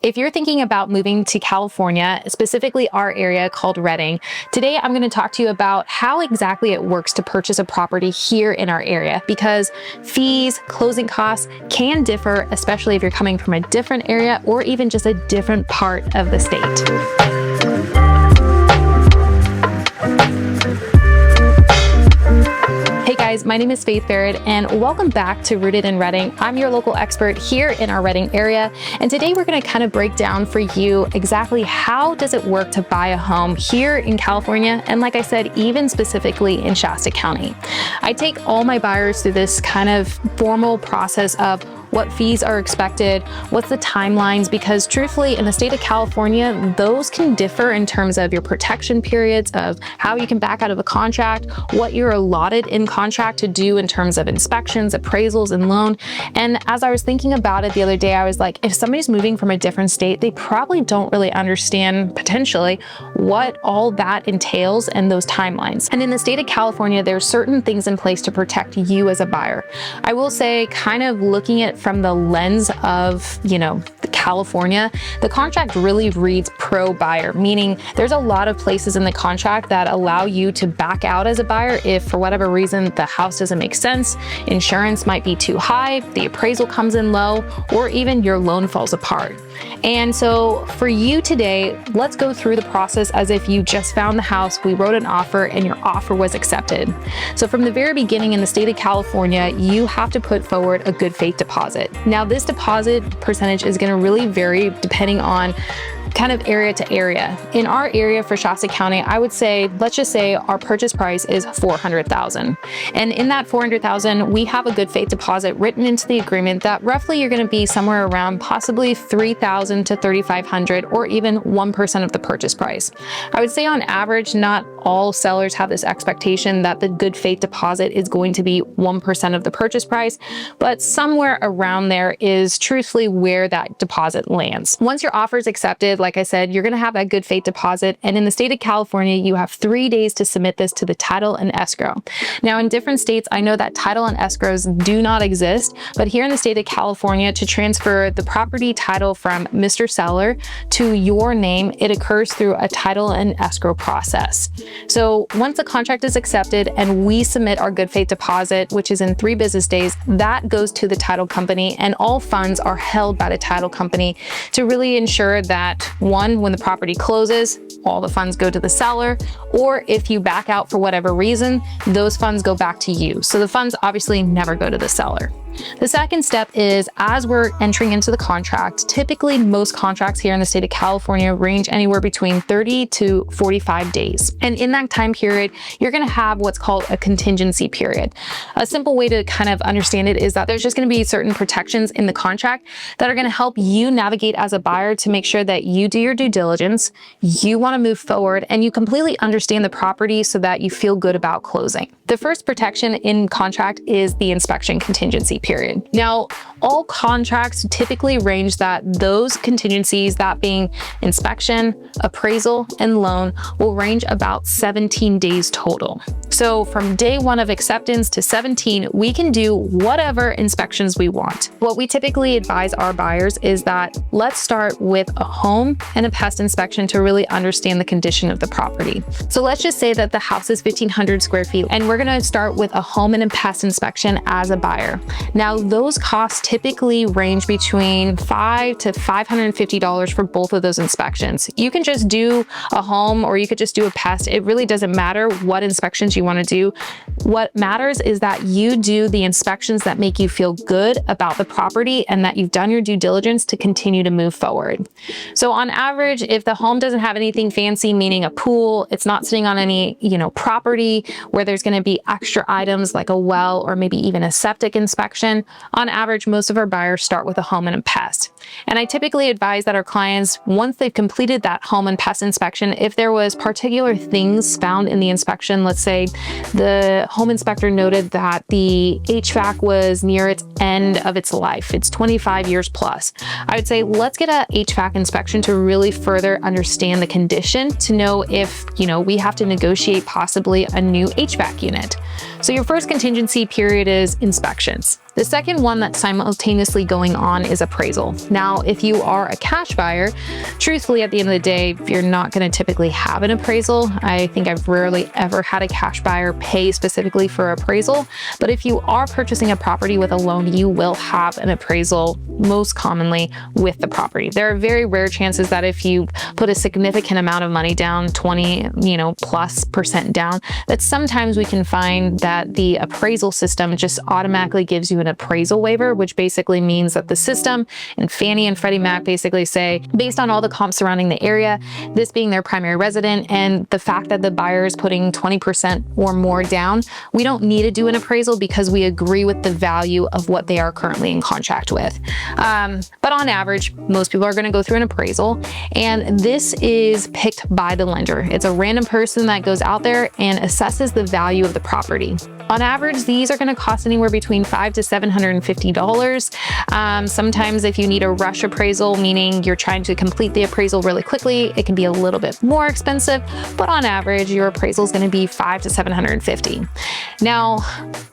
If you're thinking about moving to California, specifically our area called Redding, today I'm going to talk to you about how exactly it works to purchase a property here in our area, because fees, closing costs can differ, especially if you're coming from a different area or even just a different part of the state. Hey guys, my name is Faith Barrett and welcome back to Rooted in Redding. I'm your local expert here in our Redding area, and today we're going to kind of break down for you exactly how does it work to buy a home here in California, and like I said, even specifically in Shasta County. I take all my buyers through this kind of formal process of what fees are expected, what's the timelines, because truthfully in the state of California, those can differ in terms of your protection periods, of how you can back out of a contract, what you're allotted in contract to do in terms of inspections, appraisals, and loan. And as I was thinking about it the other day, I was like, if somebody's moving from a different state, they probably don't really understand potentially what all that entails and those timelines. And in the state of California, there's certain things in place to protect you as a buyer. I will say, kind of looking at from the lens of, California, the contract really reads pro buyer, meaning there's a lot of places in the contract that allow you to back out as a buyer if for whatever reason the house doesn't make sense, insurance might be too high, the appraisal comes in low, or even your loan falls apart. And so for you today, let's go through the process as if you just found the house, we wrote an offer, and your offer was accepted. So from the very beginning in the state of California, you have to put forward a good faith deposit. Now this deposit percentage is going to really vary depending on kind of area to area. In our area for Shasta County, I would say, let's just say our purchase price is $400,000. And in that $400,000, we have a good faith deposit written into the agreement that roughly you're going to be somewhere around possibly $3,000 to $3,500, or even 1% of the purchase price. I would say on average, not all sellers have this expectation that the good faith deposit is going to be 1% of the purchase price, but somewhere around there is truthfully where that deposit lands. Once your offer is accepted, like I said, you're going to have that good faith deposit. And in the state of California, you have 3 days to submit this to the title and escrow. Now, in different states, I know that title and escrows do not exist, but here in the state of California, to transfer the property title from Mr. Seller to your name, it occurs through a title and escrow process. So once the contract is accepted and we submit our good faith deposit, which is in 3 business days, that goes to the title company, and all funds are held by the title company to really ensure that, one, when the property closes, all the funds go to the seller, or if you back out for whatever reason, those funds go back to you. So the funds obviously never go to the seller. The second step is, as we're entering into the contract, typically most contracts here in the state of California range anywhere between 30 to 45 days. And in that time period, you're going to have what's called a contingency period. A simple way to kind of understand it is that there's just going to be certain protections in the contract that are going to help you navigate as a buyer to make sure that you do your due diligence, you want to move forward, and you completely understand the property so that you feel good about closing. The first protection in contract is the inspection contingency period. Now, all contracts typically range that those contingencies, that being inspection, appraisal, and loan, will range about 17 days total. So from day 1 of acceptance to 17, we can do whatever inspections we want. What we typically advise our buyers is that let's start with a home and a pest inspection to really understand the condition of the property. So let's just say that the house is 1,500 square feet, and we're going to start with a home and a pest inspection as a buyer. Now, those costs typically range between $500 to $550 for both of those inspections. You can just do a home or you could just do a pest. It really doesn't matter what inspections you want to do. What matters is that you do the inspections that make you feel good about the property and that you've done your due diligence to continue to move forward. So on average, if the home doesn't have anything fancy, meaning a pool, it's not sitting on any, property where there's going to be extra items like a well or maybe even a septic inspection, on average, most of our buyers start with a home and a pest. And I typically advise that our clients, once they've completed that home and pest inspection, if there was particular things found in the inspection, let's say the home inspector noted that the HVAC was near its end of its life, it's 25 years plus, I would say let's get a HVAC inspection to really further understand the condition, to know if, we have to negotiate possibly a new HVAC unit. So your first contingency period is inspections. The second one that's simultaneously going on is appraisal. Now, if you are a cash buyer, truthfully, at the end of the day, you're not going to typically have an appraisal. I think I've rarely ever had a cash buyer pay specifically for appraisal. But if you are purchasing a property with a loan, you will have an appraisal most commonly with the property. There are very rare chances that if you put a significant amount of money down, 20, +% down, that sometimes we can find that the appraisal system just automatically gives you an appraisal waiver, which basically means that the system and Fannie and Freddie Mac basically say, based on all the comps surrounding the area, this being their primary resident, and the fact that the buyer is putting 20% or more down, we don't need to do an appraisal because we agree with the value of what they are currently in contract with. But on average, most people are going to go through an appraisal, and this is picked by the lender. It's a random person that goes out there and assesses the value of the property. On average, these are going to cost anywhere between $500 to $750. Sometimes if you need a rush appraisal, meaning you're trying to complete the appraisal really quickly, it can be a little bit more expensive, but on average, your appraisal is going to be $500 to $750. Now,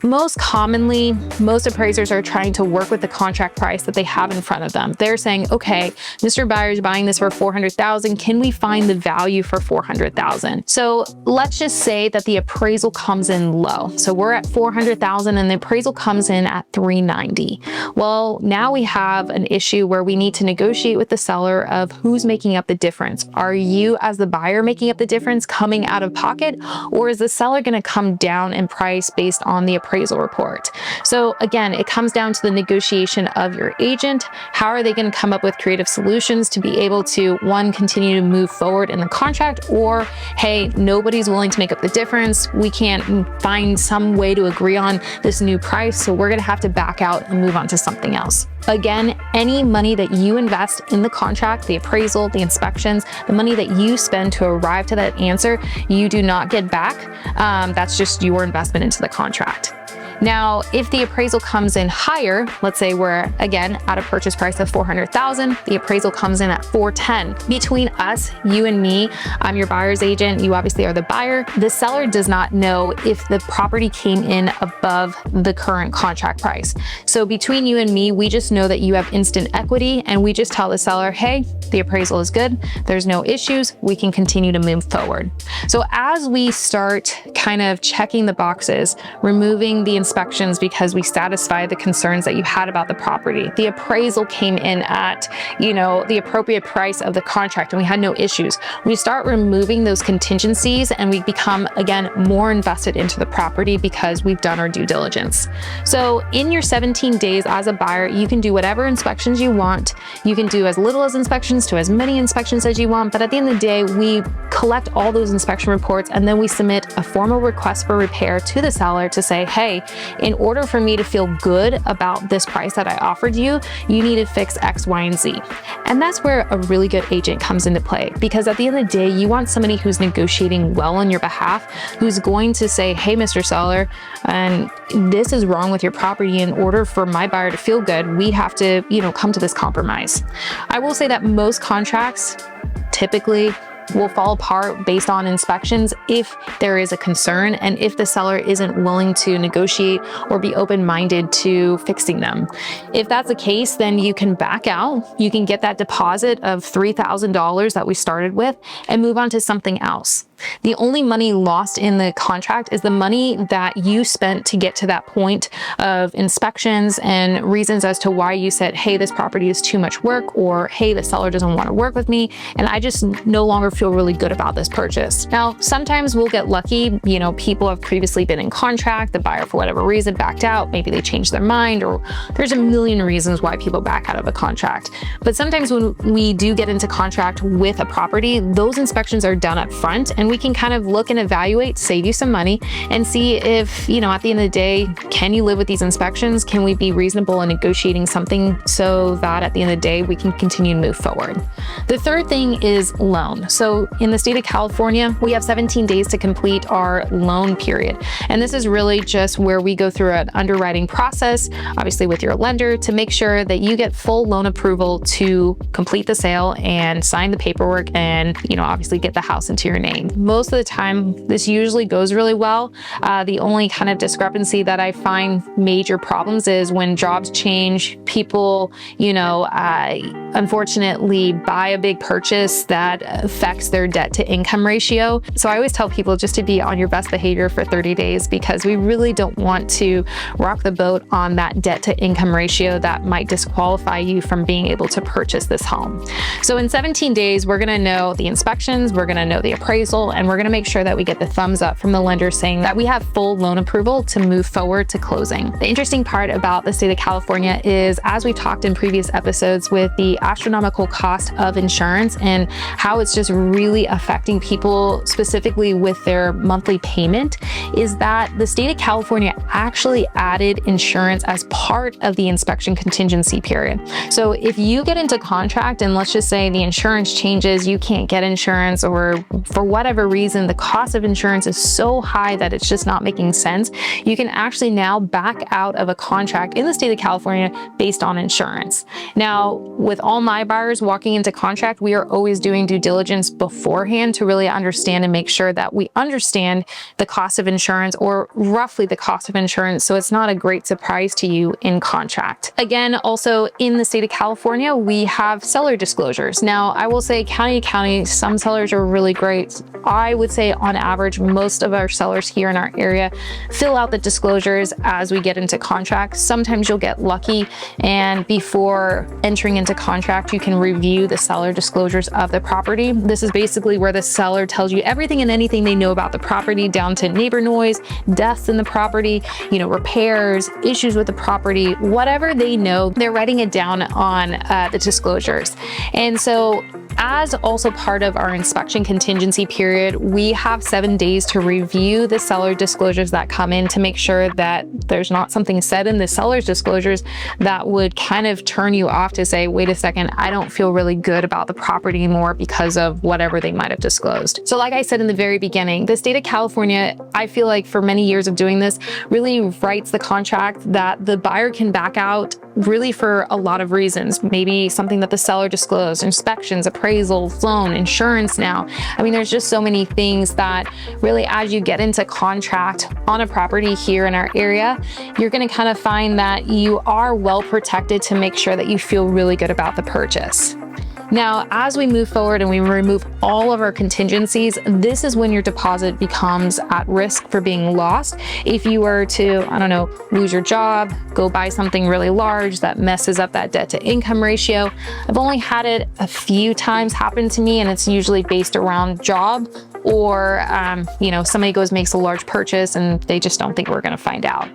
most commonly, most appraisers are trying to work with the contract price that they have in front of them. They're saying, okay, Mr. Buyer's buying this for $400,000. Can we find the value for $400,000? So let's just say that the appraisal comes in low. So we're at $400,000 and the appraisal comes in at $390,000. Well, now we have an issue where we need to negotiate with the seller of who's making up the difference. Are you, as the buyer, making up the difference coming out of pocket, or is the seller going to come down in price based on the appraisal report? So again, it comes down to the negotiation of your agent. How are they going to come up with creative solutions to be able to, one, continue to move forward in the contract, or, hey, nobody's willing to make up the difference. We can't find some way to agree on this new price, so we're going to have to back out and move on to something else. Again, any money that you invest in the contract, the appraisal, the inspections, the money that you spend to arrive to that answer, you do not get back. That's just your investment into the contract. Now, if the appraisal comes in higher, let's say we're again at a purchase price of $400,000, the appraisal comes in at $410,000. Between us, you and me, I'm your buyer's agent, you obviously are the buyer. The seller does not know if the property came in above the current contract price. So between you and me, we just know that you have instant equity, and we just tell the seller, hey, the appraisal is good, there's no issues, we can continue to move forward. So as we start kind of checking the boxes, removing the inspections because we satisfy the concerns that you had about the property, the appraisal came in at, the appropriate price of the contract and we had no issues, we start removing those contingencies and we become, again, more invested into the property because we've done our due diligence. So in your 17 days as a buyer, you can do whatever inspections you want. You can do as little as inspections to as many inspections as you want, but at the end of the day, we collect all those inspection reports and then we submit a formal request for repair to the seller to say, hey, in order for me to feel good about this price that I offered you, you need to fix X, Y, and Z. And that's where a really good agent comes into play, because at the end of the day, you want somebody who's negotiating well on your behalf, who's going to say, hey, Mr. Seller, and this is wrong with your property. In order for my buyer to feel good, we have to, come to this compromise. I will say that most contracts typically will fall apart based on inspections if there is a concern and if the seller isn't willing to negotiate or be open-minded to fixing them. If that's the case, then you can back out. You can get that deposit of $3,000 that we started with and move on to something else. The only money lost in the contract is the money that you spent to get to that point of inspections and reasons as to why you said, hey, this property is too much work, or hey, the seller doesn't want to work with me, and I just no longer feel really good about this purchase. Now, sometimes we'll get lucky. People have previously been in contract, the buyer, for whatever reason, backed out. Maybe they changed their mind, or there's a million reasons why people back out of a contract. But sometimes when we do get into contract with a property, those inspections are done up front, and we can kind of look and evaluate, save you some money, and see if, at the end of the day, can you live with these inspections? Can we be reasonable in negotiating something so that at the end of the day, we can continue to move forward? The third thing is loan. So in the state of California, we have 17 days to complete our loan period. And this is really just where we go through an underwriting process, obviously with your lender, to make sure that you get full loan approval to complete the sale and sign the paperwork and, obviously get the house into your name. most of the time, this usually goes really well. The only kind of discrepancy that I find major problems is when jobs change, people, unfortunately buy a big purchase that affects their debt to income ratio. So I always tell people just to be on your best behavior for 30 days because we really don't want to rock the boat on that debt to income ratio that might disqualify you from being able to purchase this home. So in 17 days, we're going to know the inspections, we're going to know the appraisal, and we're going to make sure that we get the thumbs up from the lender saying that we have full loan approval to move forward to closing. The interesting part about the state of California is, as we talked in previous episodes, with the astronomical cost of insurance and how it's just really affecting people specifically with their monthly payment, is that the state of California actually added insurance as part of the inspection contingency period. So if you get into contract and let's just say the insurance changes, you can't get insurance, or for whatever reason, the cost of insurance is so high that it's just not making sense, you can actually now back out of a contract in the state of California based on insurance. Now, with all my buyers walking into contract, we are always doing due diligence beforehand to really understand and make sure that we understand the cost of insurance, or roughly the cost of insurance, so it's not a great surprise to you in contract. Again, also in the state of California, we have seller disclosures. Now, I will say county to county, some sellers are really great. I would say on average, most of our sellers here in our area fill out the disclosures as we get into contract. Sometimes you'll get lucky, and before entering into contract, you can review the seller disclosures of the property. This is basically where the seller tells you everything and anything they know about the property, down to neighbor noise, deaths in the property, repairs, issues with the property, whatever they know, they're writing it down on the disclosures. And so, as also part of our inspection contingency period, we have 7 days to review the seller disclosures that come in to make sure that there's not something said in the seller's disclosures that would kind of turn you off to say, wait a second, I don't feel really good about the property anymore because of whatever they might have disclosed. So like I said in the very beginning, the state of California, I feel like for many years of doing this, really writes the contract that the buyer can back out really for a lot of reasons. Maybe something that the seller disclosed, inspections, appraisals, loan, insurance now. I mean, there's just so many things that really, as you get into contract on a property here in our area, you're going to kind of find that you are well protected to make sure that you feel really good about the purchase. Now, as we move forward and we remove all of our contingencies, this is when your deposit becomes at risk for being lost. If you were to, lose your job, go buy something really large that messes up that debt to income ratio. I've only had it a few times happen to me, and it's usually based around job, or, somebody makes a large purchase and they just don't think we're going to find out.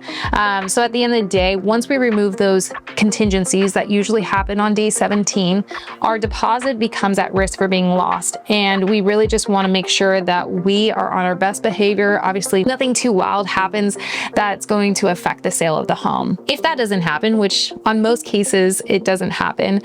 So at the end of the day, once we remove those contingencies that usually happen on day 17, our deposit becomes at risk for being lost. And we really just want to make sure that we are on our best behavior. Obviously, nothing too wild happens that's going to affect the sale of the home. If that doesn't happen, which on most cases it doesn't happen,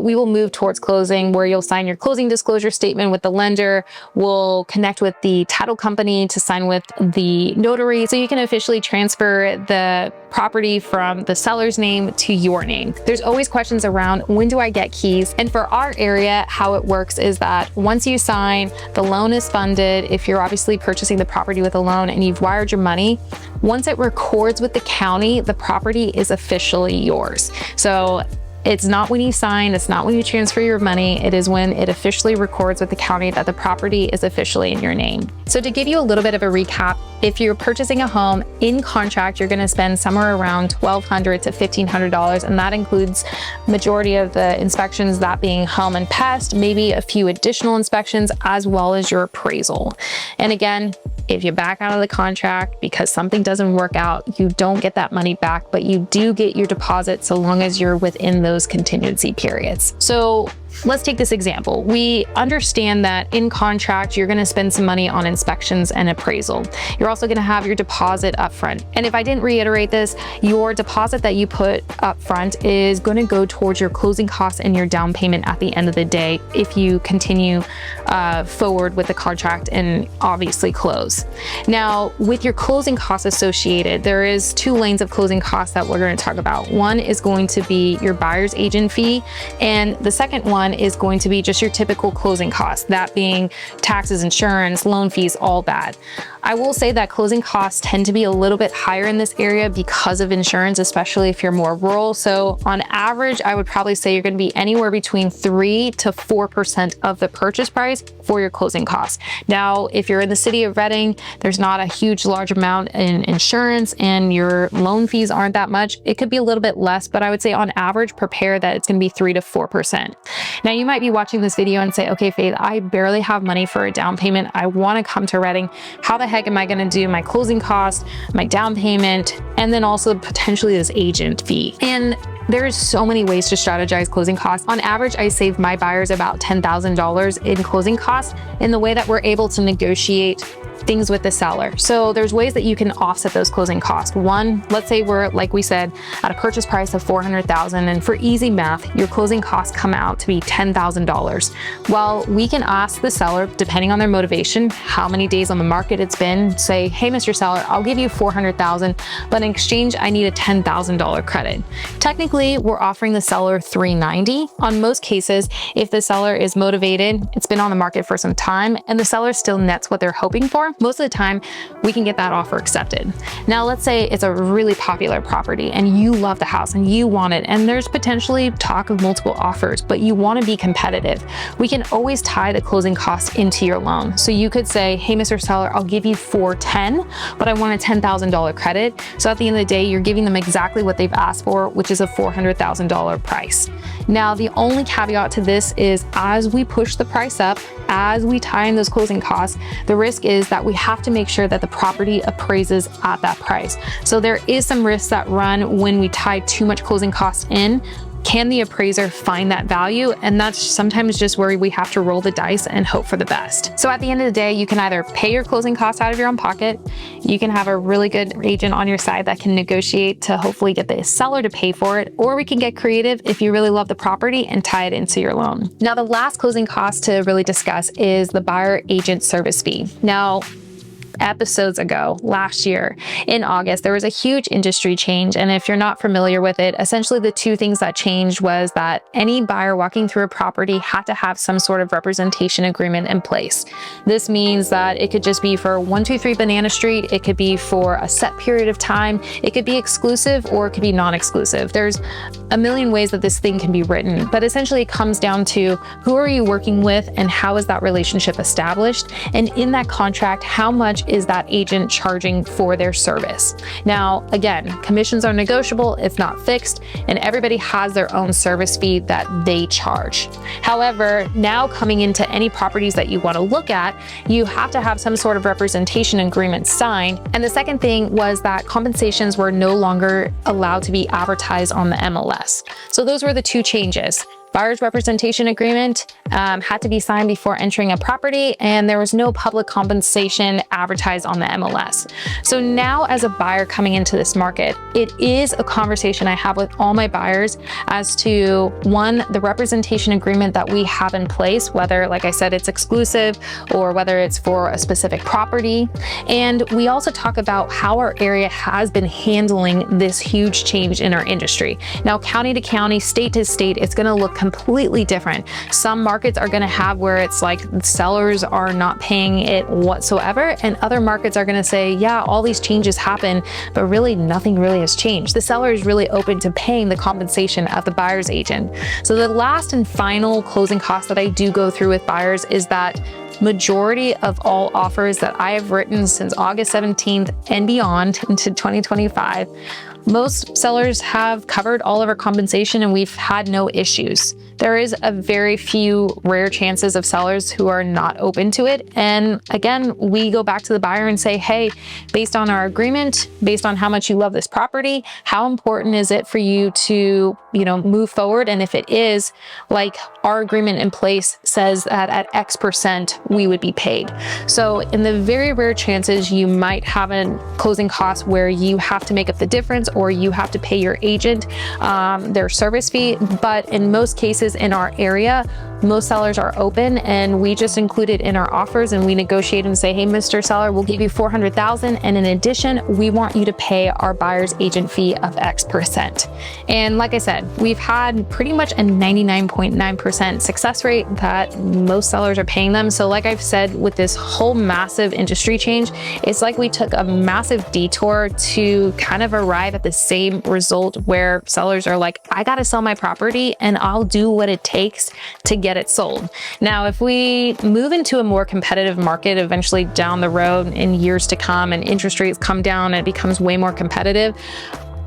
we will move towards closing, where you'll sign your closing disclosure statement with the lender. We'll connect with the title company to sign with the notary, so you can officially transfer the property from the seller's name to your name. There's always questions around, when do I get keys? And for our area, how it works is that once you sign, the loan is funded. If you're obviously purchasing the property with a loan and you've wired your money, once it records with the county, the property is officially yours. So it's not when you sign, it's not when you transfer your money, it is when it officially records with the county that the property is officially in your name. So to give you a little bit of a recap, if you're purchasing a home in contract, you're gonna spend somewhere around $1,200 to $1,500, and that includes majority of the inspections, that being home and pest, maybe a few additional inspections, as well as your appraisal. And again, if you back out of the contract because something doesn't work out, you don't get that money back, but you do get your deposit so long as you're within those contingency periods. So let's take this example. We understand that in contract, you're going to spend some money on inspections and appraisal. You're also going to have your deposit up front. And if I didn't reiterate this, your deposit that you put up front is going to go towards your closing costs and your down payment at the end of the day if you continue forward with the contract and obviously close. Now, with your closing costs associated, there is 2 lanes of closing costs that we're going to talk about. One is going to be your buyer's agent fee, and the second one one is going to be just your typical closing costs, that being taxes, insurance, loan fees, all that. I will say that closing costs tend to be a little bit higher in this area because of insurance, especially if you're more rural. So on average, I would probably say you're going to be anywhere between 3 to 4% of the purchase price for your closing costs. Now, if you're in the city of Redding, there's not a huge large amount in insurance and your loan fees aren't that much. It could be a little bit less, but I would say on average, prepare that it's going to be 3 to 4%. Now, you might be watching this video and say, okay, Faith, I barely have money for a down payment. I want to come to Redding. How the heck am I going to do my closing cost, my down payment, and then also potentially this agent fee? And there's so many ways to strategize closing costs. On average, I save my buyers about $10,000 in closing costs in the way that we're able to negotiate things with the seller. So there's ways that you can offset those closing costs. One, let's say we're, like we said, at a purchase price of $400,000, and for easy math, your closing costs come out to be $10,000. Well, we can ask the seller, depending on their motivation, how many days on the market it's been, say, hey, Mr. Seller, I'll give you $400,000, but in exchange, I need a $10,000 credit. Technically, we're offering the seller $390. On most cases, if the seller is motivated, it's been on the market for some time, and the seller still nets what they're hoping for, most of the time, we can get that offer accepted. Now, let's say it's a really popular property and you love the house and you want it, and there's potentially talk of multiple offers, but you want to be competitive. We can always tie the closing costs into your loan. So you could say, hey, Mr. Seller, I'll give you $410,000, but I want a $10,000 credit. So at the end of the day, you're giving them exactly what they've asked for, which is a $400,000 price. Now, the only caveat to this is as we push the price up, as we tie in those closing costs, the risk is that we have to make sure that the property appraises at that price. So there is some risks that run when we tie too much closing costs in. Can the appraiser find that value? And that's sometimes just where we have to roll the dice and hope for the best. So at the end of the day, you can either pay your closing costs out of your own pocket, you can have a really good agent on your side that can negotiate to hopefully get the seller to pay for it, or we can get creative if you really love the property and tie it into your loan. Now, the last closing cost to really discuss is the buyer agent service fee. Now, episodes ago, last year in August, there was a huge industry change. And if you're not familiar with it, essentially the two things that changed was that any buyer walking through a property had to have some sort of representation agreement in place. This means that it could just be for 123 Banana Street. It could be for a set period of time. It could be exclusive or it could be non-exclusive. There's a million ways that this thing can be written, but essentially it comes down to who are you working with and how is that relationship established? And in that contract, how much is that agent charging for their service? Now, again, commissions are negotiable, it's not fixed, and everybody has their own service fee that they charge. However, now coming into any properties that you want to look at, you have to have some sort of representation agreement signed. And the second thing was that compensations were no longer allowed to be advertised on the MLS. So those were the two changes. Buyer's representation agreement had to be signed before entering a property, and there was no public compensation advertised on the MLS. So now as a buyer coming into this market, it is a conversation I have with all my buyers as to, one, the representation agreement that we have in place, whether, like I said, it's exclusive or whether it's for a specific property. And we also talk about how our area has been handling this huge change in our industry. Now, county to county, state to state, it's going to look completely different. Some markets are going to have where it's like sellers are not paying it whatsoever, and other markets are going to say, yeah, all these changes happen, but really nothing really has changed. The seller is really open to paying the compensation of the buyer's agent. So the last and final closing cost that I do go through with buyers is that majority of all offers that I have written since August 17th and beyond into 2025, most sellers have covered all of our compensation and we've had no issues. There is a very few rare chances of sellers who are not open to it. And again, we go back to the buyer and say, hey, based on our agreement, based on how much you love this property, how important is it for you to, move forward? And if it is, like, our agreement in place says that at X percent, we would be paid. So in the very rare chances you might have a closing cost where you have to make up the difference or you have to pay your agent their service fee. But in most cases, because in our area, most sellers are open, and we just include it in our offers, and we negotiate and say, hey, Mr. Seller, we'll give you $400,000. And in addition, we want you to pay our buyer's agent fee of X%. And like I said, we've had pretty much a 99.9% success rate that most sellers are paying them. So like I've said, with this whole massive industry change, it's like we took a massive detour to kind of arrive at the same result where sellers are like, I got to sell my property and I'll do what it takes to get it sold. Now, if we move into a more competitive market eventually down the road in years to come and interest rates come down and it becomes way more competitive,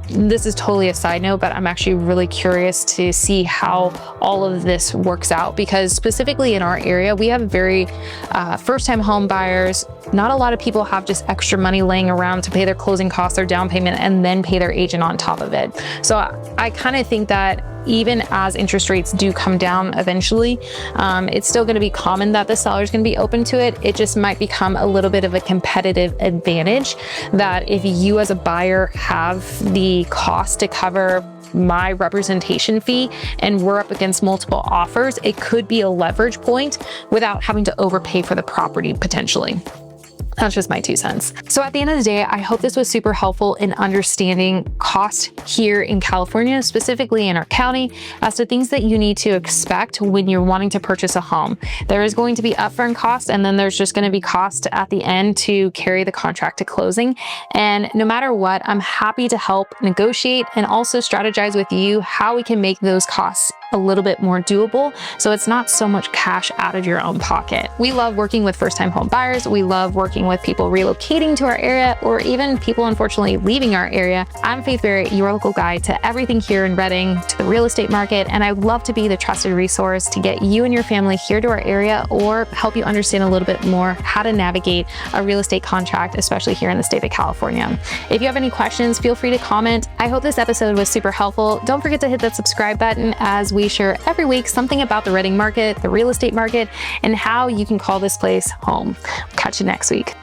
this is totally a side note, but I'm actually really curious to see how all of this works out, because specifically in our area, we have very first-time home buyers. Not a lot of people have just extra money laying around to pay their closing costs, their down payment, and then pay their agent on top of it. So I kind of think that even as interest rates do come down eventually, it's still going to be common that the seller's going to be open to it. It just might become a little bit of a competitive advantage that if you as a buyer have the cost to cover my representation fee and we're up against multiple offers, it could be a leverage point without having to overpay for the property potentially. That's just my 2 cents. So at the end of the day, I hope this was super helpful in understanding cost here in California, specifically in our county, as to things that you need to expect when you're wanting to purchase a home. There is going to be upfront cost, and then there's just going to be cost at the end to carry the contract to closing. And no matter what, I'm happy to help negotiate and also strategize with you how we can make those costs a little bit more doable, so it's not so much cash out of your own pocket. We love working with first-time home buyers. We love working with people relocating to our area, or even people unfortunately leaving our area. I'm Faith Barrett, your local guide to everything here in Redding, to the real estate market, and I'd love to be the trusted resource to get you and your family here to our area, or help you understand a little bit more how to navigate a real estate contract, especially here in the state of California. If you have any questions, feel free to comment. I hope this episode was super helpful. Don't forget to hit that subscribe button, as we share every week something about the Redding market, the real estate market, and how you can call this place home. Catch you next week.